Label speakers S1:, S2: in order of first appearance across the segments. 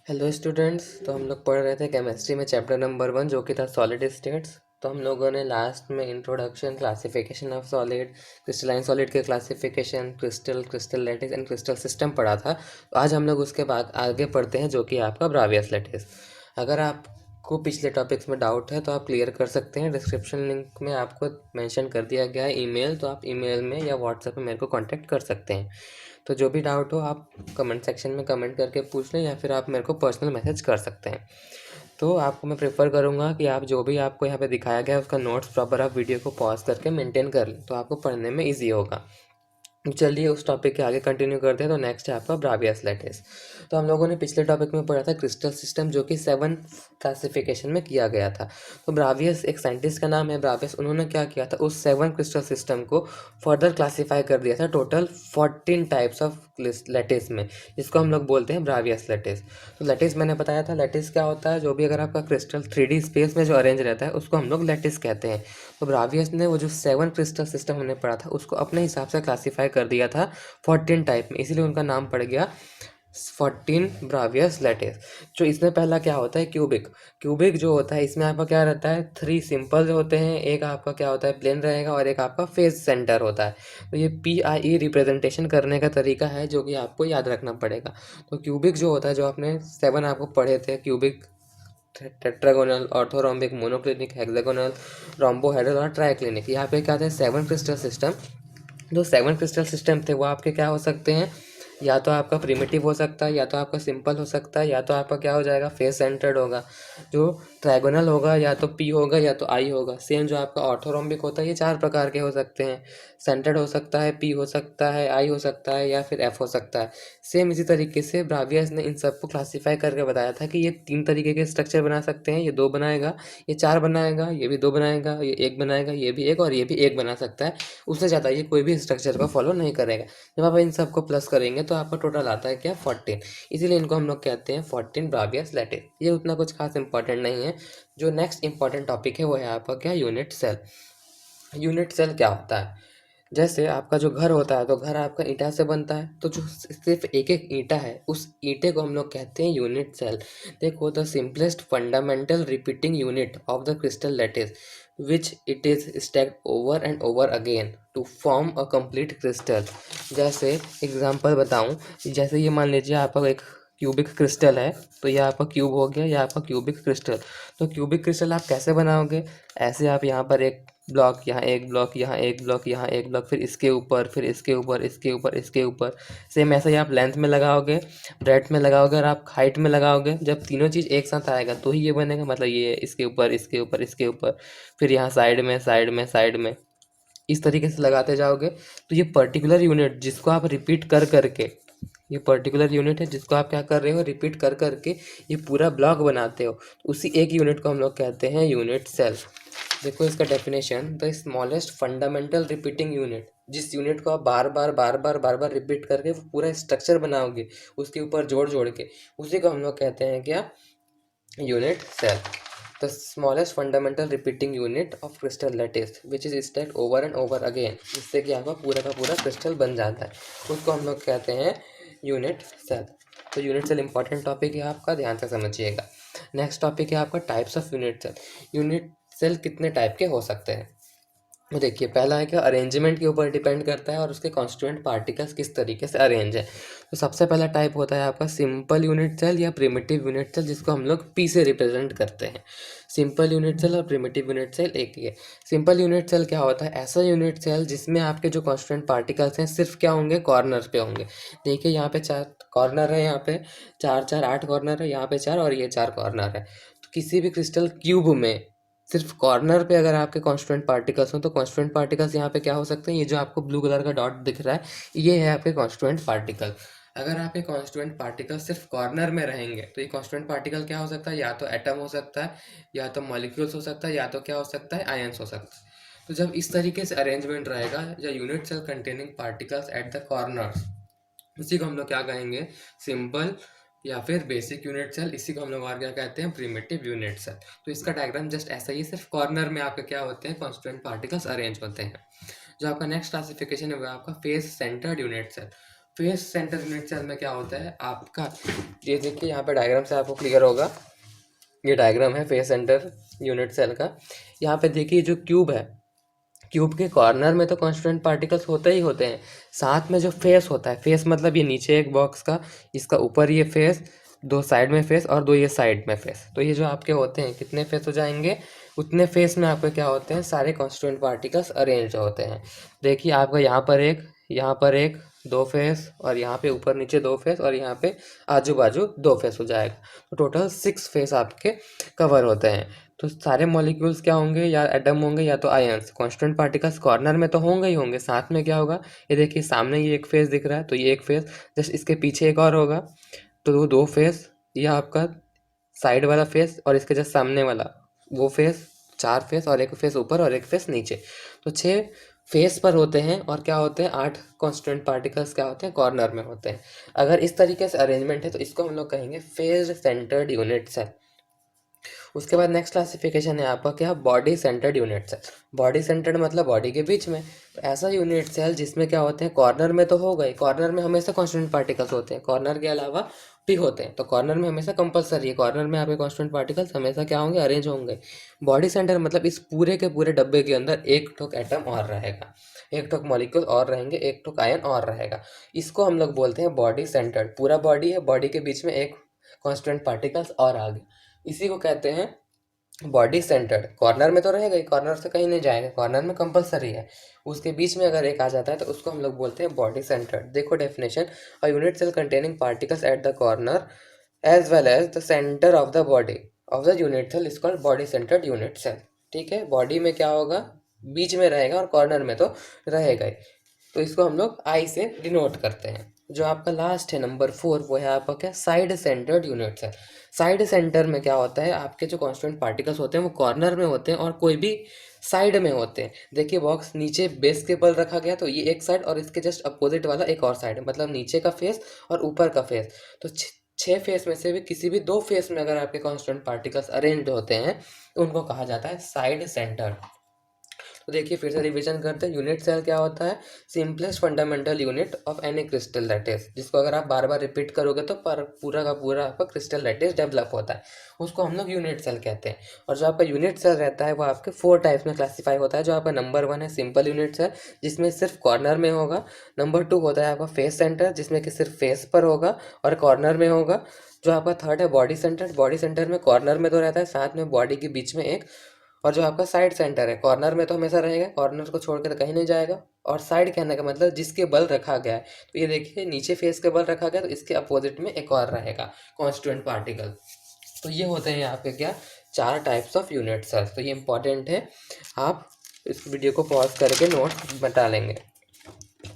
S1: Hello students. तो हम लोग पढ़ रहे थे केमिस्ट्री में चैप्टर नंबर 1 जो कि था सॉलिड स्टेट्स। तो हम लोगों ने लास्ट में introduction, classification of solid, crystalline solid के classification, crystal lattice and crystal system पढ़ा था। तो आज हम लोग उसके बाद आगे पढ़ते हैं जो कि आपका ब्रावियस लैटिस। अगर आपको पिछले टॉपिक्स में डाउट है तो आप क्लियर कर सकते हैं। डिस्क्रिप्शन लिंक में आपको मेंशन कर दिया गया है ईमेल, तो आप ईमेल में या व्हाट्सएप में मेरे को कांटेक्ट कर सकते हैं। तो जो भी डाउट हो आप कमेंट सेक्शन में कमेंट करके पूछ लें या फिर आप मेरे को पर्सनल मैसेज कर सकते हैं। तो आपको मैं प्रेफर करूँगा कि आप जो भी आपको यहाँ पे दिखाया गया है उसका नोट्स प्रॉपर आप वीडियो को पॉज करके मेंटेन कर लें, तो आपको पढ़ने में ईजी होगा। तो चलिए उस टॉपिक के आगे कंटिन्यू करते हैं। तो नेक्स्ट है आपका ब्रावियस लैटिस। तो हम लोगों ने पिछले टॉपिक में पढ़ा था क्रिस्टल सिस्टम जो कि 7 क्लासिफिकेशन में किया गया था। तो ब्रावियस एक साइंटिस्ट का नाम है ब्रावियस। उन्होंने क्या किया था, उस 7 क्रिस्टल सिस्टम को फर्दर क्लासीफाई कर दिया था टोटल 14 टाइप्स ऑफ लैटिस में, जिसको हम लोग बोलते हैं ब्रावियस लैटिस। तो लैटिस मैंने बताया था, लैटिस क्या होता है, जो भी अगर आपका क्रिस्टल 3D स्पेस में जो अरेंज रहता है उसको हम लोग लैटिस कहते हैं। तो ब्रावियस ने वो जो 7 क्रिस्टल सिस्टम हमने पढ़ा था उसको अपने हिसाब से क्लासीफाई कर दिया था 14 टाइप में, इसीलिए उनका नाम पड़ गया 14 ब्रावियस लैटिस। जो इसमें पहला क्या होता है, क्यूबिक। क्यूबिक जो होता है इसमें आपका क्या रहता है, 3 सिंपल होते हैं, एक आपका क्या होता है प्लेन रहेगा और एक आपका फेस सेंटर होता है। तो ये PIE रिप्रेजेंटेशन करने का तरीका है जो कि आपको याद रखना पड़ेगा। तो क्यूबिक जो होता है, जो आपने 7 आपको पढ़े थे, cubic, tetragonal, orthorhombic, monoclinic, hexagonal, rhombohedral और ट्राइक्लिनिक। यहाँ पे क्या थे, 7 क्रिस्टल सिस्टम। जो 7 क्रिस्टल सिस्टम थे वो आपके क्या हो सकते हैं, या तो आपका प्रिमिटिव हो सकता है, या तो आपका सिंपल हो सकता है, या तो आपका क्या हो जाएगा, फेस सेंटर्ड होगा। जो ट्राइगोनल होगा या तो P होगा या तो I होगा। सेम जो आपका ऑर्थोरोम्बिक होता है, ये 4 प्रकार के हो सकते हैं। सेंटर्ड हो सकता है, P हो सकता है, I हो सकता है या फिर F हो सकता है। सेम इसी तरीके से ब्रावियस ने इन सबको क्लासीफाई करके बताया था कि ये 3 तरीके के स्ट्रक्चर बना सकते हैं, ये 2 बनाएगा, ये 4 बनाएगा, ये भी 2 बनाएगा, ये 1 बनाएगा, ये भी 1 और ये भी 1 बना सकता है। उससे ज़्यादा ये कोई भी स्ट्रक्चर को फॉलो नहीं करेगा। जब आप इन सबको प्लस करेंगे तो आपका टोटल आता है क्या, 14। इसीलिए इनको हम लोग कहते हैं 14 ब्रावियस लैटिस। ये उतना कुछ खास इंपॉर्टेंट नहीं है। जो नेक्स्ट इंपॉर्टेंट टॉपिक है वो है आपका क्या, यूनिट सेल। यूनिट सेल क्या होता है, जैसे आपका जो घर होता है तो घर आपका ईंटा से बनता है, तो जो सिर्फ एक एक ईंटा है उस ईंटे को हम लोग कहते हैं यूनिट सेल। देखो, the simplest fundamental repeating unit of the crystal lattice which it is stacked over and over again to form a complete crystal. जैसे एग्जांपल बताऊं, जैसे ये मान लीजिए आपका एक क्यूबिक क्रिस्टल है, तो ये आपका क्यूब हो गया, ये आपका क्यूबिक क्रिस्टल। तो क्यूबिक क्रिस्टल आप कैसे बनाओगे, ऐसे आप यहाँ पर एक ब्लॉक, यहाँ एक ब्लॉक, यहाँ एक ब्लॉक, यहाँ एक ब्लॉक, फिर इसके ऊपर, फिर इसके ऊपर, इसके ऊपर, इसके ऊपर। सेम ऐसे ही आप लेंथ में लगाओगे, ब्रेड्थ में लगाओगे और आप हाइट में लगाओगे। जब तीनों चीज़ एक साथ आएगा तो ही ये बनेगा, मतलब ये इसके ऊपर, इसके ऊपर, इसके ऊपर, फिर यहाँ साइड में, साइड में, साइड में, इस तरीके से लगाते जाओगे। तो ये पर्टिकुलर यूनिट जिसको आप रिपीट कर करके, ये पर्टिकुलर यूनिट है जिसको आप क्या कर रहे हो, रिपीट कर करके ये पूरा ब्लॉक बनाते हो, उसी एक यूनिट को हम लोग कहते हैं यूनिट सेल। देखो इसका definition, the smallest fundamental repeating unit. जिस यूनिट को आप बार बार बार बार बार बार रिपीट करके वो पूरा स्ट्रक्चर बनाओगे उसके ऊपर जोड़ जोड़ के, उसी को हम लोग कहते हैं क्या, unit cell. The smallest fundamental repeating unit of crystal lattice which is stacked over and over again, जिससे कि आपका पूरा का पूरा क्रिस्टल बन जाता है, उसको हम लोग कहते हैं यूनिट सेल। तो यूनिट सेल इंपॉर्टेंट टॉपिक है आपका, ध्यान से समझिएगा। नेक्स्ट टॉपिक है आपका types of unit cell. Unit cell कितने टाइप के हो सकते हैं, तो देखिए पहला है कि अरेंजमेंट के ऊपर डिपेंड करता है और उसके कॉन्स्टिट्यूएंट पार्टिकल्स किस तरीके से अरेंज है। तो सबसे पहला टाइप होता है आपका सिंपल यूनिट सेल या प्रिमिटिव यूनिट सेल, जिसको हम लोग P से रिप्रेजेंट करते हैं। सिंपल यूनिट सेल और प्रिमिटिव यूनिट सेल एक ही है। सिंपल यूनिट सेल क्या होता है, ऐसा यूनिट सेल जिसमें आपके जो कॉन्स्टिट्यूएंट पार्टिकल्स हैं सिर्फ क्या होंगे, कॉर्नर पे होंगे। देखिए यहाँ पे 4 कॉर्नर है, यहाँ पे 4 4 8 कॉर्नर है, यहाँ पे 4 और ये 4 कॉर्नर है। तो किसी भी क्रिस्टल क्यूब में सिर्फ कॉर्नर पे अगर आपके कॉन्स्टिट्यूएंट पार्टिकल्स हो तो कॉन्स्टिट्यूएंट पार्टिकल्स यहाँ पे क्या हो सकते हैं, ये जो आपको ब्लू कलर का डॉट दिख रहा है ये है आपके कॉन्स्टिट्यूएंट पार्टिकल। अगर आपके कॉन्स्टिट्यूएंट पार्टिकल सिर्फ कॉर्नर में रहेंगे तो ये कॉन्स्टिट्यूएंट पार्टिकल क्या हो सकता है, या तो एटम हो सकता है, या तो मॉलिक्यूल्स हो सकता है, या तो क्या हो सकता है, आयंस हो सकता है। तो जब इस तरीके से अरेंजमेंट रहेगा या unit cell containing particles at the corners, उसी को हम लोग क्या कहेंगे, सिंपल या फिर बेसिक यूनिट सेल। इसी को हम लोग और क्या कहते हैं, प्रिमिटिव यूनिट सेल। तो इसका डायग्राम जस्ट ऐसा ही है, सिर्फ कॉर्नर में आपके क्या होते हैं, कॉन्स्टिट्यूएंट पार्टिकल्स अरेंज होते हैं। जो आपका नेक्स्ट क्लासिफिकेशन है वो आपका face centred unit cell. Face centre unit cell में क्या होता है आपका, ये देखिए यहाँ पे डायग्राम से आपको क्लियर होगा, ये डायग्राम है फेस सेंटर यूनिट सेल का। यहाँ पे देखिए जो क्यूब है, क्यूब के कॉर्नर में तो कॉन्स्टिट्यूएंट पार्टिकल्स होते ही होते हैं, साथ में जो फेस होता है, फेस मतलब ये नीचे एक बॉक्स का, इसका ऊपर ये फेस, दो साइड में फेस और दो ये साइड में फेस, तो ये जो आपके होते हैं कितने फेस हो जाएंगे, उतने फेस में आपके क्या होते हैं, सारे कॉन्स्टिट्यूएंट पार्टिकल्स अरेंज होते हैं। देखिए आपका यहाँ पर एक, यहाँ पर एक, दो फेस, और यहाँ पे ऊपर नीचे दो फेस, और यहाँ पे आजू बाजू दो फेस हो जाएगा, तो टोटल 6 फेस आपके कवर होते हैं। तो सारे मॉलिक्यूल्स क्या होंगे, या एटम होंगे या तो आयंस। कांस्टेंट पार्टिकल्स कॉर्नर में तो होंगे ही होंगे, साथ में क्या होगा, ये देखिए सामने ये एक फेस दिख रहा है, तो ये एक फेस, जस्ट इसके पीछे एक और होगा, तो वो दो फेस, ये आपका साइड वाला फेस, और इसके जस्ट सामने वाला वो फेस, 4 फेस, और एक फेस ऊपर और एक फेस नीचे, तो 6 फेस पर होते हैं। और क्या होते हैं, 8 कांस्टेंट पार्टिकल्स क्या होते हैं, कॉर्नर में होते हैं। अगर इस तरीके से अरेंजमेंट है तो इसको हम लोग कहेंगे फेज सेंटर्ड यूनिट सेल। उसके बाद नेक्स्ट क्लासिफिकेशन है आपका क्या, body centred unit cell. Body centred मतलब बॉडी के बीच में, तो ऐसा यूनिट सेल जिसमें क्या होते हैं, कॉर्नर में तो हो गए, कॉर्नर में हमेशा कांस्टेंट पार्टिकल्स होते हैं, कॉर्नर के अलावा भी होते हैं, तो कॉर्नर में हमेशा कंपलसरी है, कॉर्नर में आपके कांस्टेंट पार्टिकल्स हमेशा क्या होंगे, अरेंज होंगे। बॉडी सेंटर मतलब इस पूरे के पूरे डब्बे के अंदर एक ठोक एटम और रहेगा, एक ठोक मॉलिक्यूल और रहेंगे, एक ठोक आयन और रहेगा, इसको हम लोग बोलते हैं बॉडी सेंटर्ड। पूरा बॉडी है, बॉडी के बीच में एक कांस्टेंट पार्टिकल्स और आ गए, इसी को कहते हैं बॉडी सेंटर्ड। कॉर्नर में तो रहेगा ही, कॉर्नर से कहीं नहीं जाएगा, कॉर्नर में कंपलसरी है, उसके बीच में अगर एक आ जाता है तो उसको हम लोग बोलते हैं बॉडी सेंटर्ड। देखो definition, a unit cell containing particles at the corner as well as the centre of the body of the unit cell is called body centred unit cell. ठीक है, बॉडी में क्या होगा, बीच में रहेगा, और कॉर्नर में तो रहेगा ही, तो इसको हम लोग आई से डिनोट करते हैं। जो आपका लास्ट है नंबर 4, वो है आपका क्या, side centred unit cell. Side centre में क्या होता है, आपके जो कांस्टेंट पार्टिकल्स होते हैं वो कॉर्नर में होते हैं और कोई भी साइड में होते हैं। देखिए बॉक्स नीचे बेस के बल रखा गया, तो ये एक साइड और इसके जस्ट अपोजिट वाला एक और साइड, मतलब नीचे का फेस और ऊपर का फेस, तो 6 फेस में से भी किसी भी 2 फेस में अगर आपके कांस्टेंट पार्टिकल्स अरेंज होते हैं तो उनको कहा जाता है साइड सेंटर। तो देखिए फिर से रिवीजन करते हैं, यूनिट सेल क्या होता है, simplest fundamental unit of any crystal lattice, जिसको अगर आप बार बार रिपीट करोगे तो पूरा का पूरा आपका क्रिस्टल लैटिस डेवलप होता है, उसको हम लोग यूनिट सेल कहते हैं। और जो आपका यूनिट सेल रहता है वो आपके 4 टाइप्स में क्लासीफाई होता है। जो आपका नंबर 1 है सिंपल यूनिट सेल, जिसमें सिर्फ कॉर्नर में होगा। नंबर 2 होता है आपका फेस सेंटर, जिसमें कि सिर्फ फेस पर होगा और कॉर्नर में होगा। जो आपका थर्ड है बॉडी सेंटर, बॉडी सेंटर में कॉर्नर में तो रहता है, साथ में बॉडी के बीच में एक। और जो आपका साइड सेंटर है, कॉर्नर में तो हमेशा रहेगा, कॉर्नर को छोड़ कर कहीं नहीं जाएगा। और साइड कहने का मतलब जिसके बल रखा गया है, तो ये देखिए नीचे फेस के बल रखा गया, तो इसके अपोजिट में एक और रहेगा कॉन्स्टिट्यूएंट पार्टिकल। तो ये होते हैं आपके क्या, 4 टाइप्स ऑफ यूनिट सेल्स। तो ये इंपॉर्टेंट है, आप इस वीडियो को पॉज करके नोट बता लेंगे।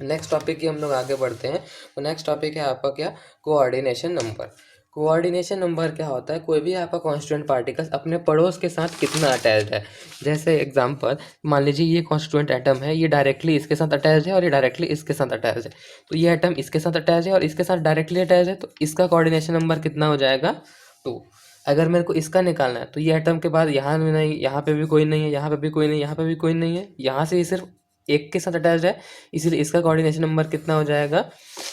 S1: नेक्स्ट टॉपिक की हम लोग आगे बढ़ते हैं। तो नेक्स्ट टॉपिक है आपका क्या, कोऑर्डिनेशन नंबर। कोऑर्डिनेशन नंबर क्या होता है, कोई भी आपका कॉन्स्टिट्यूएंट पार्टिकल्स अपने पड़ोस के साथ कितना अटैच्ड है। जैसे एग्जांपल मान लीजिए ये कॉन्स्टिट्यूएंट एटम है, ये डायरेक्टली इसके साथ अटैच्ड है और ये डायरेक्टली इसके साथ अटैच्ड है, तो ये एटम इसके साथ अटैच है और इसके साथ डायरेक्टली अटैच है, तो इसका कोऑर्डिनेशन नंबर कितना हो जाएगा, 2। अगर मेरे को इसका निकालना है तो ये एटम के बाद यहाँ भी नहीं, यहाँ पे भी कोई नहीं है, यहाँ पे भी कोई नहीं, यहाँ पे भी कोई नहीं है, यहाँ से ये सिर्फ एक के साथ अटैच्ड है, इसीलिए इसका कोऑर्डिनेशन नंबर कितना हो जाएगा,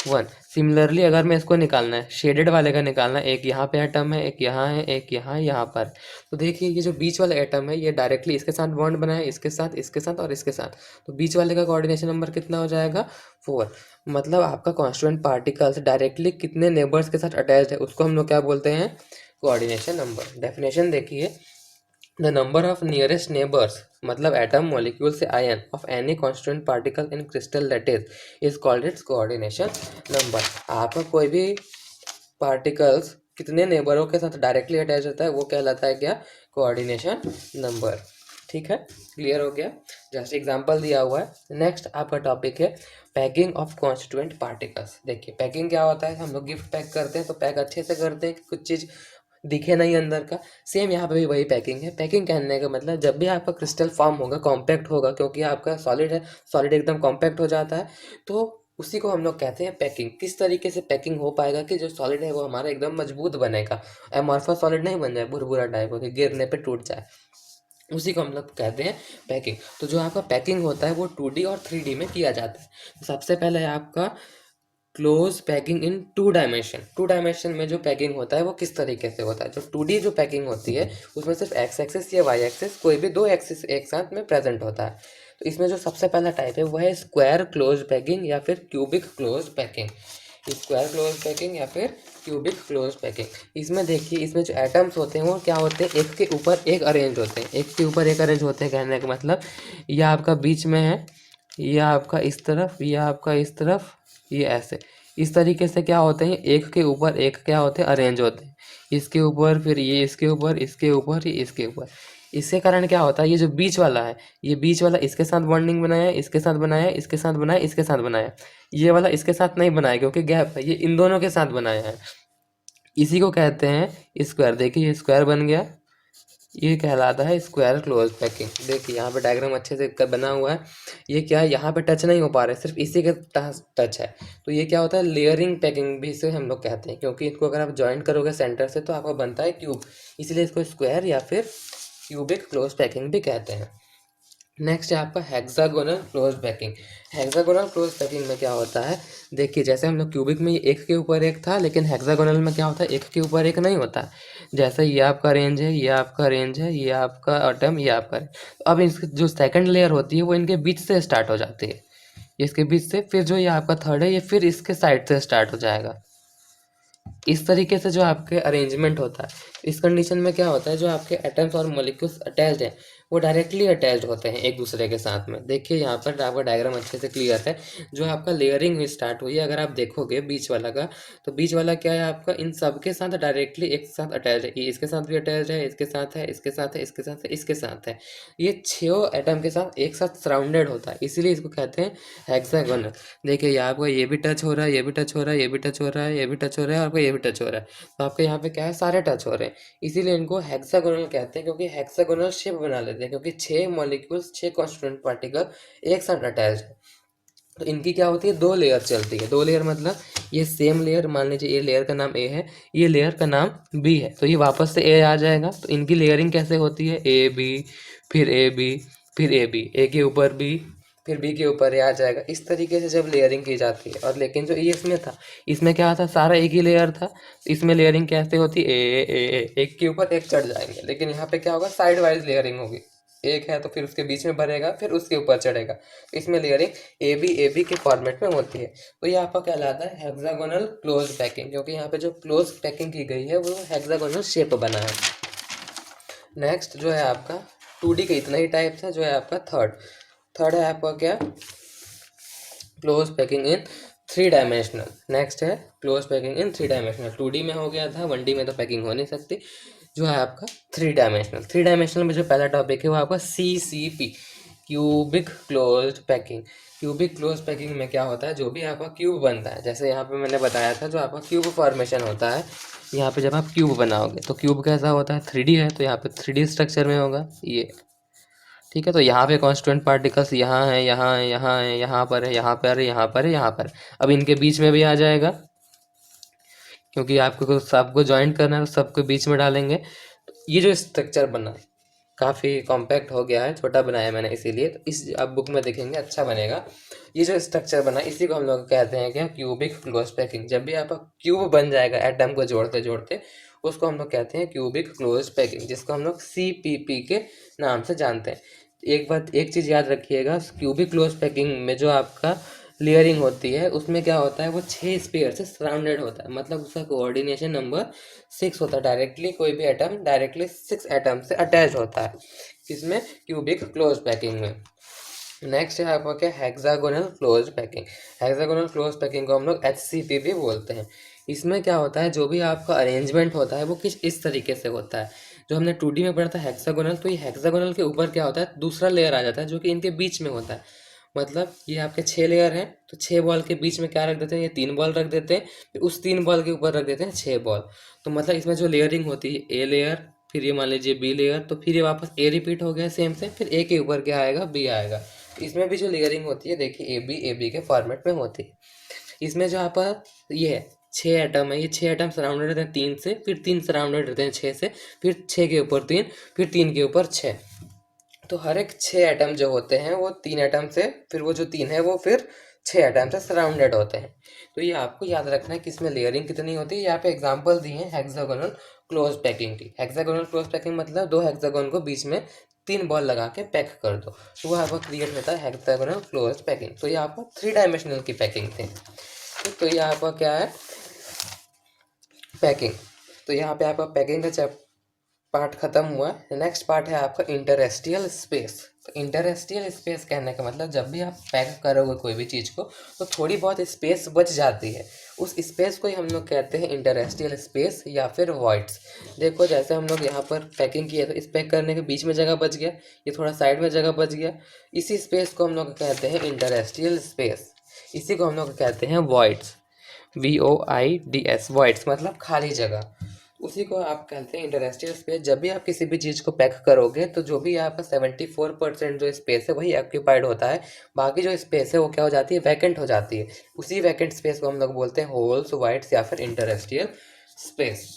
S1: 1। सिमिलरली अगर मैं इसको निकालना है, शेडेड वाले का निकालना है, एक यहाँ पे एटम है, एक यहाँ है, एक यहाँ, यहाँ पर, तो देखिए ये जो बीच वाला एटम है ये डायरेक्टली इसके साथ बॉन्ड बनाए, इसके साथ और इसके साथ, तो बीच वाले का कोऑर्डिनेशन नंबर कितना हो जाएगा, 4। मतलब आपका कॉन्स्टिट्यूएंट पार्टिकल्स डायरेक्टली कितने नेबर्स के साथ अटैच्ड है उसको हम लोग क्या बोलते हैं, कोऑर्डिनेशन नंबर। डेफिनेशन देखिए, the number of nearest neighbours मतलब एटम मॉलिक्यूल से ion of any constituent particle in crystal lattice is called its coordination number. आपका कोई भी पार्टिकल्स कितने नेबरों के साथ डायरेक्टली अटैच होता है वो कहलाता है क्या, कोऑर्डिनेशन नंबर। ठीक है, क्लियर हो गया, जस्ट एग्जांपल दिया हुआ है। नेक्स्ट आपका टॉपिक है पैकिंग ऑफ कॉन्स्टिट्यूएंट पार्टिकल्स। देखिए पैकिंग क्या होता है, हम लोग गिफ्ट पैक करते हैं तो पैक अच्छे से करते हैं कि कुछ चीज़ दिखे नहीं अंदर का, सेम यहाँ पे भी वही पैकिंग है। पैकिंग कहने का मतलब जब भी आपका क्रिस्टल फॉर्म होगा, कॉम्पैक्ट होगा, क्योंकि आपका सॉलिड है, सॉलिड एकदम कॉम्पैक्ट हो जाता है, तो उसी को हम लोग कहते हैं पैकिंग। किस तरीके से पैकिंग हो पाएगा कि जो सॉलिड है वो हमारा एकदम मजबूत बनेगा, एमॉर्फस सॉलिड नहीं बन जाए भुरभुरा टाइप हो के गिरने पे टूट जाए, उसी को हम लोग कहते हैं पैकिंग। तो जो आपका पैकिंग होता है वो 2D और 3D में किया जाता है। सबसे पहले आपका क्लोज पैकिंग इन 2 डायमेंशन। 2 डायमेंशन में जो पैकिंग होता है वो किस तरीके से होता है? जो 2D जो पैकिंग होती है उसमें सिर्फ एक्स एक्सिस या वाई एक्सिस कोई भी 2 एक्सिस एक साथ में प्रेजेंट होता है। तो इसमें जो सबसे पहला टाइप है वो है स्क्वायर क्लोज पैकिंग या फिर cubic close packing. Square close packing या फिर क्यूबिक क्लोज पैकिंग। इसमें देखिए, इसमें जो एटम्स होते हैं वो क्या होते हैं, एक के ऊपर एक अरेंज होते हैं, एक के ऊपर एक अरेंज होते हैं। कहने का मतलब ये आपका बीच में है, ये आपका इस तरफ, ये आपका इस तरफ, ये ऐसे, इस तरीके से क्या होते हैं, एक के ऊपर एक क्या होते हैं, अरेंज होते हैं। इसके ऊपर, फिर ये इसके ऊपर, इसके ऊपर, ये इसके ऊपर। इसके कारण क्या होता है, ये जो बीच वाला है, ये बीच वाला इसके साथ बॉन्डिंग बनाया, इसके साथ बनाया, इसके साथ बनाया, इसके साथ बनाया। ये वाला इसके साथ नहीं बनाया क्योंकि गैप है, ये इन दोनों के साथ बनाया है। इसी को कहते हैं स्क्वायर। देखिए ये स्क्वायर बन गया, ये कहलाता है स्क्वायर क्लोज पैकिंग। देखिए यहाँ पे डायग्राम अच्छे से बना हुआ है। ये क्या है, यहाँ पे टच नहीं हो पा रहा है, सिर्फ इसी के टच है। तो ये क्या होता है, लेयरिंग पैकिंग भी इसे हम लोग कहते हैं, क्योंकि इनको अगर आप ज्वाइन करोगे सेंटर से तो आपका बनता है क्यूब, इसलिए इसको स्क्वायर या फिर क्यूबिक क्लोज पैकिंग भी कहते हैं। नेक्स्ट है आपका hexagonal close packing. Hexagonal close packing में क्या होता है, देखिए जैसे हम लोग क्यूबिक में ये एक के ऊपर एक था, लेकिन हेक्सागोनल में क्या होता है, एक के ऊपर एक नहीं होता। जैसे ये आपका रेंज है, ये आपका रेंज है, ये आपका एटम, ये आपका तो अब इसकी जो सेकंड लेयर होती है वो इनके बीच से स्टार्ट हो जाती है, इसके बीच से। फिर जो ये आपका थर्ड है ये फिर इसके साइड से स्टार्ट हो जाएगा। इस तरीके से जो आपके अरेंजमेंट होता है, इस कंडीशन में क्या होता है, जो आपके एटम्स और मॉलिक्यूल्स अटैच्ड हैं वो डायरेक्टली अटैच्ड होते हैं एक दूसरे के साथ में। देखिए यहाँ पर आपका डायग्राम अच्छे से क्लियर है। जो आपका लेयरिंग हुई स्टार्ट हुई है, अगर आप देखोगे बीच वाला का, तो बीच वाला क्या है आपका, इन सब के साथ डायरेक्टली एक साथ अटैच है। ये इसके साथ भी अटैच है, इसके साथ है, इसके साथ है, इसके साथ है, इसके साथ है। ये 6 एटम के साथ एक साथ सराउंडेड होता है, इसीलिए इसको कहते हैं हेक्सागोनल। देखिए यहाँ आपका ये भी टच हो रहा है, ये भी टच हो रहा है, ये भी टच हो रहा है, ये भी टच हो रहा है, आपका ये भी टच हो रहा है। तो आपके यहाँ पे क्या है, सारे टच हो रहे हैं, इसीलिए इनको हेक्सागोनल कहते हैं, क्योंकि हेक्सागोनल शेप बना लेते हैं, क्योंकि 6 मॉलिक्यूल्स, 6 कॉन्स्टिट्यूएंट पार्टिकल एक साथ अटैच है। तो इनकी क्या होती है, 2 लेयर चलती है। 2 लेयर मतलब ये सेम लेयर, मान लीजिए ये लेयर का नाम ए है, ये लेयर का नाम बी है, तो ये वापस से ए आ जाएगा। तो इनकी लेयरिंग कैसे होती है, ए बी, फिर ए बी, फिर ए बी, ए के ऊपर बी, फिर बी के ऊपर ए आ जाएगा। इस तरीके से जब लेयरिंग की जाती है। और लेकिन जो ये इसमें था, इसमें क्या था, सारा एक ही लेयर था। इसमें लेयरिंग कैसे होती है, एक के ऊपर एक चढ़ जाएंगे। लेकिन यहाँ पे क्या होगा, साइड वाइज लेयरिंग होगी। एक है तो फिर उसके बीच में भरेगा, फिर उसके ऊपर चढ़ेगा। इसमें लेयरिंग ए बी के फॉर्मेट में होती है। तो ये आपका कहलाता है हेक्सागोनल क्लोज पैकिंग, क्योंकि यहाँ पे जो क्लोज पैकिंग की गई है वो हेक्सागोनल शेप बना है। नेक्स्ट जो है आपका 2D के इतना ही टाइप्स है। जो है आपका थर्ड है आपका क्या, close packing in 3 dimensional. Next है close packing in 3 dimensional. 2D में हो गया था, 1D में तो पैकिंग हो नहीं सकती। जो है आपका 3 डायमेंशनल। 3 डायमेंशनल में जो पहला टॉपिक है वो आपका CCP, cubic close packing. Cubic close packing में क्या होता है, जो भी आपका क्यूब बनता है, जैसे यहाँ पे मैंने बताया था, जो आपका क्यूब फॉर्मेशन होता है, यहाँ पे जब आप क्यूब बनाओगे तो क्यूब कैसा होता है, 3D है, तो यहाँ पे 3D स्ट्रक्चर में होगा ये, ठीक है। तो यहाँ पे कॉन्स्टिट्यूएंट पार्टिकल्स यहाँ है, यहाँ है, यहाँ है, यहाँ पर है, यहाँ पर है, यहाँ पर है, यहाँ पर। अब इनके बीच में भी आ जाएगा, क्योंकि आपको सबको ज्वाइंट करना है तो सबको बीच में डालेंगे। तो ये जो स्ट्रक्चर बना है काफ़ी कॉम्पैक्ट हो गया है, छोटा बनाया मैंने इसीलिए, तो इस आप बुक में देखेंगे अच्छा बनेगा। ये जो स्ट्रक्चर बना इसी को हम लोग कहते हैं क्या, क्यूबिक क्लोज पैकिंग। जब भी आपका क्यूब बन जाएगा एटम को जोड़ते जोड़ते, उसको हम लोग कहते हैं क्यूबिक क्लोज पैकिंग, जिसको हम लोग CPP के नाम से जानते हैं। एक चीज़ याद रखिएगा, क्यूबिक क्लोज पैकिंग में जो आपका लेयरिंग होती है उसमें क्या होता है, वो 6 स्पेयर से सराउंडेड होता है, मतलब उसका कोऑर्डिनेशन नंबर 6 होता है। डायरेक्टली कोई भी एटम डायरेक्टली 6 एटम से अटैच होता है, किसमें, क्यूबिक क्लोज पैकिंग में। नेक्स्ट है आपका क्या, hexagonal close packing. Hexagonal close packing को हम लोग HCP भी बोलते हैं। इसमें क्या होता है, जो भी आपका अरेंजमेंट होता है वो किस इस तरीके से होता है। जो हमने 2D में पढ़ा था हेक्सागोनल, तो ये हेक्सागोनल के ऊपर क्या होता है, दूसरा लेयर आ जाता है जो कि इनके बीच में होता है। मतलब ये आपके 6 लेयर हैं, तो 6 बॉल के बीच में क्या रख देते हैं, ये 3 बॉल रख देते हैं, फिर उस 3 बॉल के ऊपर रख देते हैं 6 बॉल। तो मतलब इसमें जो लेयरिंग होती है, ए लेयर, फिर ये मान लीजिए बी लेयर, तो फिर ये वापस ए रिपीट हो गया सेम से, फिर ए के ऊपर क्या आएगा, बी आएगा। तो इसमें भी जो लेयरिंग होती है, देखिए ए बी के फॉर्मेट में होती है। इसमें जो आपका ये है 6 एटम है, ये 6 एटम सराउंडेड रहते हैं 3 से, फिर 3 सराउंडेड रहते हैं 6 से, फिर 6 के ऊपर 3, फिर 3 के ऊपर 6। तो हर एक 6 एटम जो होते हैं वो 3 एटम से, फिर वो जो 3 है वो फिर 6 एटम से सराउंडेड होते हैं। तो ये आपको याद रखना है कि इसमें लेयरिंग कितनी होती है। यहाँ पे एग्जांपल दिए हैं हेक्सागोनल क्लोज पैकिंग की। हेक्सागोनल क्लोज पैकिंग मतलब 2 हेक्सागोन को बीच में 3 बॉल लगा के पैक कर दो, तो वो आपका क्रिएट होता है हेक्सागोनल क्लोज पैकिंग। तो ये आपका 3 डायमेंशनल की पैकिंग थी। तो ये आपका क्या है, पैकिंग। तो यहाँ पे आपका पैकिंग का पार्ट खत्म हुआ। नेक्स्ट पार्ट है आपका इंटरस्टियल स्पेस। तो इंटरस्टियल स्पेस कहने का मतलब जब भी आप पैक करोगे कोई भी चीज़ को तो थोड़ी बहुत स्पेस बच जाती है, उस स्पेस को ही हम लोग कहते हैं इंटरस्टियल स्पेस या फिर वॉइड्स। देखो जैसे हम लोग यहाँ पर पैकिंग किया तो इस पैक करने के बीच में जगह बच गया, ये थोड़ा साइड में जगह बच गया, इसी स्पेस को हम लोग कहते हैं इंटरस्टियल स्पेस। इसी को हम लोग कहते हैं वॉइड्स, VOIDS, वॉइड्स मतलब खाली जगह। उसी को आप कहते हैं इंटरस्टियल स्पेस। जब भी आप किसी भी चीज़ को पैक करोगे तो जो भी आपका 74% जो स्पेस है वही ऑक्यूपाइड होता है, बाकी जो स्पेस है वो क्या हो जाती है, वैकेंट हो जाती है। उसी वैकेंट स्पेस को हम लोग बोलते हैं होल्स, वाइड्स या फिर इंटरस्टियल स्पेस।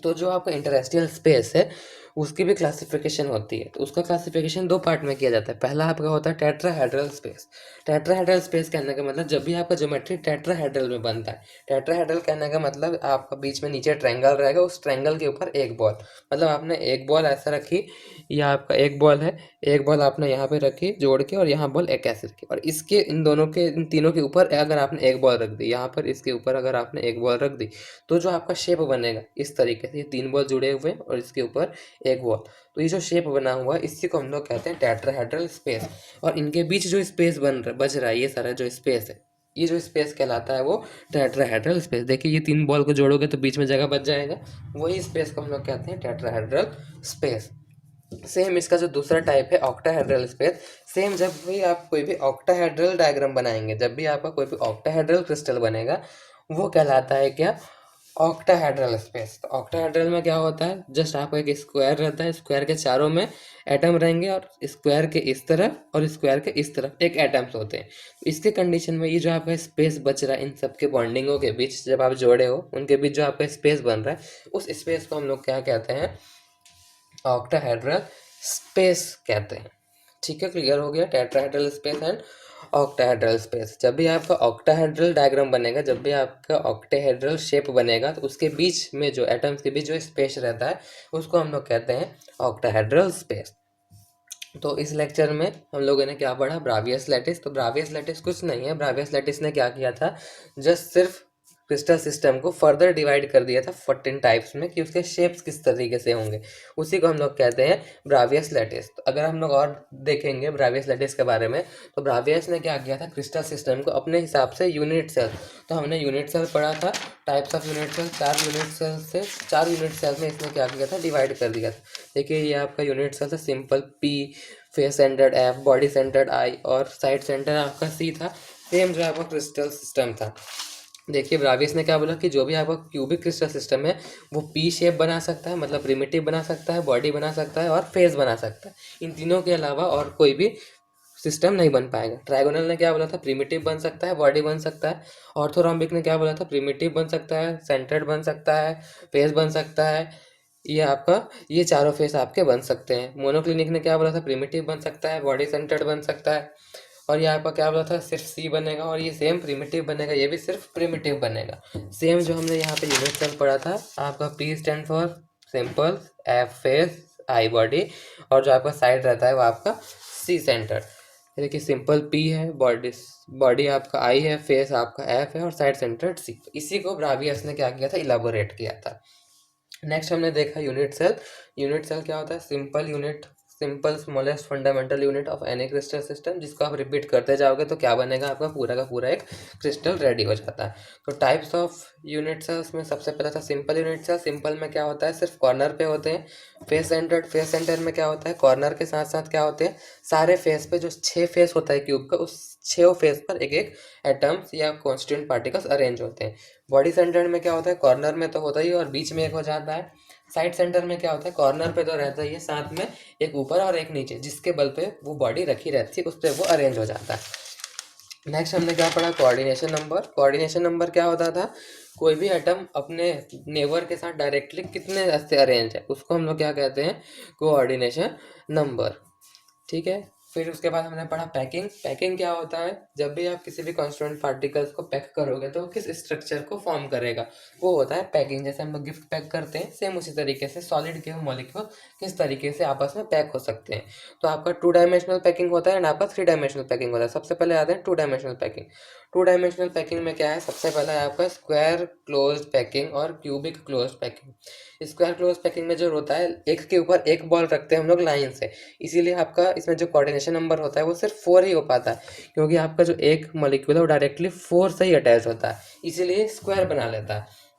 S1: तो जो आपका इंटरस्टियल स्पेस है उसकी भी क्लासिफिकेशन होती है। तो उसका क्लासिफिकेशन 2 पार्ट में किया जाता है। पहला आपका होता है टेट्राहेड्रल स्पेस। टेट्राहेड्रल स्पेस कहने का मतलब जब भी आपका ज्योमेट्री टेट्राहेड्रल में बनता है। टेट्राहेड्रल कहने का मतलब आपका बीच में नीचे ट्रायंगल रहेगा, उस ट्रायंगल के ऊपर एक बॉल, मतलब आपने एक बॉल ऐसा रखी, या आपका एक बॉल है, एक बॉल आपने यहाँ पे रखी जोड़ के और यहाँ बॉल एक ऐसे रखी, और इसके इन दोनों के इन तीनों के ऊपर अगर आपने एक बॉल रख दी, यहाँ पर इसके ऊपर अगर आपने एक बॉल रख दी तो जो आपका शेप बनेगा इस तरीके से, ये 3 बॉल जुड़े हुए हैं और इसके ऊपर एक बॉल, तो ये जो शेप बना हुआ है इसी को हम लोग कहते हैं टेट्राहेड्रल स्पेस। और इनके बीच जो स्पेस बच रहा है, ये सारा जो स्पेस है, ये जो स्पेस कहलाता है वो टेट्राहेड्रल स्पेस। देखिए ये 3 बॉल को जोड़ोगे तो बीच में जगह बच जाएगा, वही स्पेस को हम लोग कहते हैं टेट्राहेड्रल स्पेस। सेम इसका जो दूसरा टाइप है ऑक्टाहेड्रल स्पेस। सेम जब भी आप कोई भी ऑक्टाहेड्रल डायग्राम बनाएंगे, जब भी आपका कोई भी ऑक्टाहेड्रल क्रिस्टल बनेगा वो कहलाता है क्या, ऑक्टाहेड्रल स्पेस। तो ऑक्टाहेड्रल में क्या होता है, जस्ट आपका एक स्क्वायर रहता है, स्क्वायर के चारों में एटम रहेंगे और स्क्वायर के इस तरफ और स्क्वायर के इस तरफ एक एटम्स होते हैं। तो इसके कंडीशन में ये जो आपका स्पेस बच रहा है इन सब के बॉन्डिंगों के बीच, जब आप जोड़े हो उनके बीच जो आपका स्पेस बन रहा है उस स्पेस को हम लोग क्या कहते हैं, ऑक्टाहेड्रल स्पेस कहते हैं। ठीक है, क्लियर हो गया tetrahedral space and octahedral space. जब भी आपका ऑक्टाहेड्रल डायग्राम बनेगा, जब भी आपका ऑक्टाहेड्रल शेप बनेगा तो उसके बीच में जो एटम्स के बीच जो स्पेस रहता है उसको हम लोग कहते हैं ऑक्टाहेड्रल स्पेस। तो इस लेक्चर में हम लोगों ने क्या पढ़ा, ब्रावियस लैटिस। तो ब्रावियस लैटिस कुछ नहीं है, ब्रावियस लैटिस ने क्या किया था, जस्ट सिर्फ क्रिस्टल सिस्टम को फर्दर डिवाइड कर दिया था 14 टाइप्स में कि उसके शेप्स किस तरीके से होंगे, उसी को हम लोग कहते हैं ब्रावियस लैटिस। तो अगर हम लोग और देखेंगे ब्रावियस लैटिस के बारे में, तो ब्रावियस ने क्या किया था, क्रिस्टल सिस्टम को अपने हिसाब से यूनिट सेल, तो हमने यूनिट सेल पढ़ा था, types of unit cell, 4 unit cell से 4 यूनिट सेल में इसने क्या किया था, डिवाइड कर दिया था। देखिए ये आपका यूनिट सेल था simple P, face centred F, body centred I और साइड सेंटर आपका C था। सेम जो आपका क्रिस्टल सिस्टम था। देखिए ब्रावियस ने क्या बोला कि जो भी आपका क्यूबिक क्रिस्टल सिस्टम है वो पी शेप बना सकता है, मतलब प्रिमिटिव बना सकता है, बॉडी बना सकता है और फेस बना सकता है। इन तीनों के अलावा और कोई भी सिस्टम नहीं बन पाएगा। ट्रायगोनल ने क्या बोला था, प्रिमिटिव बन सकता है, बॉडी बन सकता है। ऑर्थोरॉम्बिक ने क्या बोला था, प्रिमिटिव बन सकता है, सेंटर्ड बन सकता है, फेस बन सकता है। ये आपका ये चारों फेस आपके बन सकते हैं। मोनोक्लिनिक ने क्या बोला था, प्रिमिटिव बन सकता है, बॉडी सेंटर्ड बन सकता है। और ये आपका क्या बोला था, सिर्फ सी बनेगा, और ये सेम प्रिमिटिव बनेगा, ये भी सिर्फ प्रिमिटिव बनेगा। सेम जो हमने यहाँ पे यूनिट सेल पढ़ा था, आपका P stand for simple, F face, I body, और जो आपका साइड रहता है वो आपका सी सेंटर। देखिए सिंपल पी है, बॉडी आपका आई है, फेस आपका एफ है और साइड सेंटर्ड सी। इसी को ब्रावियस ने क्या किया था, इलाबोरेट किया था। नेक्स्ट हमने देखा यूनिट सेल। यूनिट सेल क्या होता है, simple unit, simple smallest fundamental unit of any crystal system, जिसको आप रिपीट करते जाओगे तो क्या बनेगा, आपका पूरा का पूरा एक क्रिस्टल रेडी हो जाता है। तो टाइप्स ऑफ यूनिट सेल्स में सबसे पहला था सिंपल यूनिट सेल। सिंपल में क्या होता है, सिर्फ कॉर्नर पे होते हैं। फेस सेंटर्ड, फेस सेंटर में क्या होता है, कॉर्नर के साथ साथ क्या होते हैं, सारे फेस पे जो 6 फेस होता है क्यूब का, उस 6 फेस पर एक एक एटम्स या कॉन्स्टिट्यूएंट पार्टिकल्स अरेंज होते हैं। बॉडी सेंटर्ड में क्या होता है, कॉर्नर में तो होता ही और बीच में एक हो जाता है। साइड सेंटर में क्या होता है, कॉर्नर पे तो रहता ही है, साथ में एक ऊपर और एक नीचे, जिसके बल पे वो बॉडी रखी रहती है, उस पर वो अरेंज हो जाता है। नेक्स्ट हमने क्या पढ़ा, कोऑर्डिनेशन नंबर। कोऑर्डिनेशन नंबर क्या होता था, कोई भी एटम अपने नेबर के साथ डायरेक्टली कितने से अरेंज है उसको हम लोग क्या कहते हैं, कोऑर्डिनेशन नंबर। ठीक है, फिर उसके बाद हमने पढ़ा पैकिंग। पैकिंग क्या होता है, जब भी आप किसी भी कॉन्स्टिट्यूएंट पार्टिकल्स को पैक करोगे तो किस स्ट्रक्चर को फॉर्म करेगा, वो होता है पैकिंग। जैसे हम लोग गिफ्ट पैक करते हैं, सेम उसी तरीके से सॉलिड के मॉलिक्यूल किस तरीके से आपस में पैक हो सकते हैं। तो आपका 2 डायमेंशनल पैकिंग होता है एंड आपका 3 डायमेंशनल पैकिंग होता है। सबसे पहले आते हैं 2 डायमेंशनल पैकिंग। 2 डायमेंशनल पैकिंग में क्या है, सबसे पहला है आपका स्क्वायर क्लोज पैकिंग और cubic close packing. Square close packing में जो होता है, एक के ऊपर एक बॉल रखते हैं हम लोग लाइन से, इसीलिए आपका इसमें जो कोऑर्डिनेशन नंबर होता है वो सिर्फ 4 ही हो पाता है, क्योंकि आपका जो एक मॉलिक्यूल है वो डायरेक्टली 4 से ही अटैच होता है, इसीलिए स्क्वायर बना लेता है।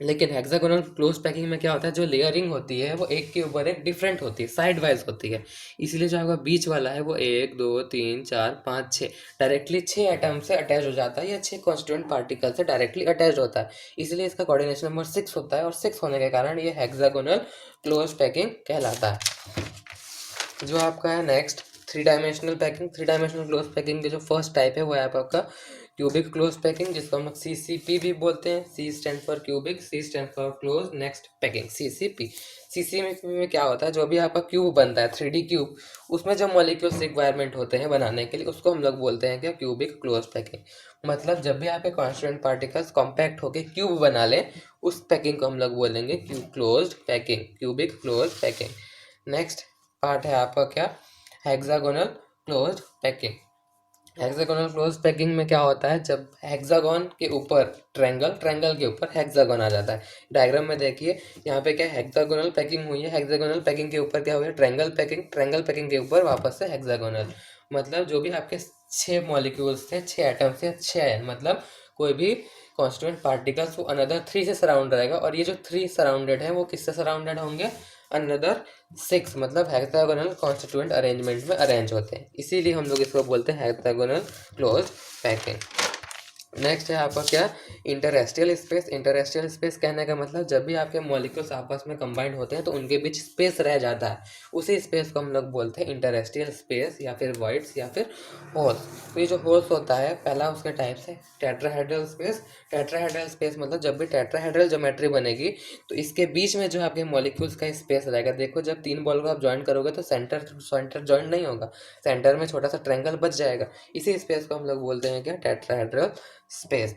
S1: लेकिन हेक्सागोनल क्लोज पैकिंग में क्या होता है, जो लेयरिंग होती है वो एक के ऊपर एक डिफरेंट होती है, साइड वाइज होती है, इसीलिए जो आपका बीच वाला है वो 1 2 3 4 5 6 डायरेक्टली 6 एटम से अटैच हो जाता है, या 6 कॉन्स्टिट्यूएंट पार्टिकल से डायरेक्टली अटैच होता है, इसलिए इसका कोऑर्डिनेशन नंबर 6 होता है, और 6 होने के कारण ये हेक्सागोनल क्लोज पैकिंग कहलाता है। जो आपका है next 3 dimensional packing. 3 dimensional close packing के जो फर्स्ट टाइप है वो है आपका क्यूबिक क्लोज पैकिंग, जिसको हम लोग CCP भी बोलते हैं। C stand for cubic, C stand for close next packing, CCP। CCP में क्या होता है, जो भी आपका क्यूब बनता है 3D क्यूब, उसमें जो मॉलिक्यूल्स रिक्वायरमेंट होते हैं बनाने के लिए, उसको हम लोग बोलते हैं क्या, क्यूबिक क्लोज पैकिंग। मतलब जब भी आपके कॉन्स्टिट्यूएंट पार्टिकल्स कॉम्पैक्ट होकर क्यूब बना लें, उस पैकिंग को हम लोग बोलेंगे cube close packing, cubic close packing. Next part है आपका क्या, hexagonal close packing. Hexagonal close packing में क्या होता है, जब हेक्सागोन के ऊपर ट्रायंगल, ट्रायंगल के ऊपर हेक्सागोन आ जाता है। डायग्राम में देखिए यहाँ पे क्या हेक्सागोनल पैकिंग हुई है, हेक्सागोनल पैकिंग के ऊपर क्या हुआ है, ट्रायंगल पैकिंग, ट्रायंगल पैकिंग के ऊपर वापस से हेक्सागोनल। मतलब जो भी आपके 6 मॉलिक्यूल्स थे, 6 एटम्स थे, 6 आयन, मतलब कोई भी कॉन्स्टिट्यूएंट पार्टिकल्स वो अनदर 3 से सराउंड रहेगा, और ये जो 3 सराउंडेड है वो किससे सराउंडेड होंगे, अनदर 6, मतलब हेक्सागोनल कॉन्स्टिट्यूएंट अरेंजमेंट में अरेंज होते हैं, इसीलिए हम लोग इसको बोलते हैं हेक्सागोनल क्लोज पैकिंग। नेक्स्ट है आपका क्या, इंटरस्टियल स्पेस। इंटरस्टियल स्पेस कहने का मतलब जब भी आपके मॉलिक्यूल्स आपस में कंबाइंड होते हैं तो उनके बीच स्पेस रह जाता है, उसी स्पेस को हम लोग बोलते हैं इंटरस्टियल स्पेस, या फिर वॉइड्स, या फिर होल्स। तो ये जो होल्स होता है, पहला उसके टाइप से टेट्राहेड्रल स्पेस। टेट्राहेड्रल स्पेस मतलब जब भी टेट्राहेड्रल ज्योमेट्री बनेगी तो इसके बीच में जो आपके मॉलिक्यूल्स का स्पेस रहेगा, देखो जब 3 बॉल को आप ज्वाइन करोगे तो सेंटर ज्वाइन नहीं होगा, सेंटर में छोटा सा ट्रायंगल बच जाएगा, इसी स्पेस को हम लोग बोलते हैं क्या, टेट्राहेड्रल स्पेस।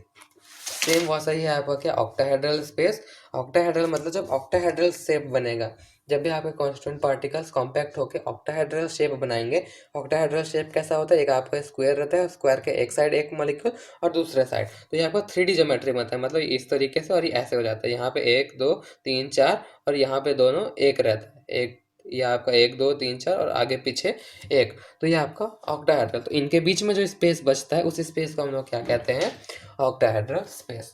S1: सेम वैसा ही है आपका क्या, ऑक्टाहेड्रल स्पेस। ऑक्टाहेड्रल मतलब जब ऑक्टाहेड्रल शेप बनेगा, जब भी आपके कॉन्स्टिट्यूएंट पार्टिकल्स कॉम्पैक्ट होकर ऑक्टाहेड्रल शेप बनाएंगे। ऑक्टाहेड्रल शेप कैसा होता है, एक आपका स्क्वायर रहता है, स्क्वायर के एक साइड एक मॉलिक्यूल और दूसरे साइड, तो ये आपका 3D ज्योमेट्री बनता है, मतलब इस तरीके से, और ये ऐसे हो जाता है, यहाँ पे 1 2 3 4 और यहाँ पे दोनों एक रहता है, एक, ये आपका 1 2 3 4 और आगे पीछे एक, तो ये आपका ऑक्टाहेड्रल। तो इनके बीच में जो स्पेस बचता है उस स्पेस को हम लोग क्या कहते हैं, ऑक्टाहेड्रल स्पेस।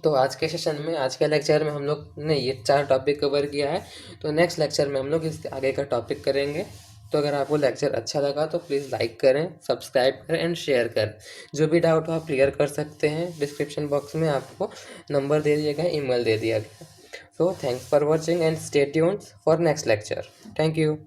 S1: तो आज के सेशन में, आज के लेक्चर में हम लोग ने ये 4 टॉपिक कवर किया है, तो नेक्स्ट लेक्चर में हम लोग इसके आगे का टॉपिक करेंगे। तो अगर आपको लेक्चर अच्छा लगा तो प्लीज़ लाइक करें, सब्सक्राइब करें एंड शेयर करें। जो भी डाउट हो आप क्लियर कर सकते हैं, डिस्क्रिप्शन बॉक्स में आपको नंबर दे दिया गया, ईमेल दे दिया गया। So thanks for watching and stay tuned for next lecture. Thank you.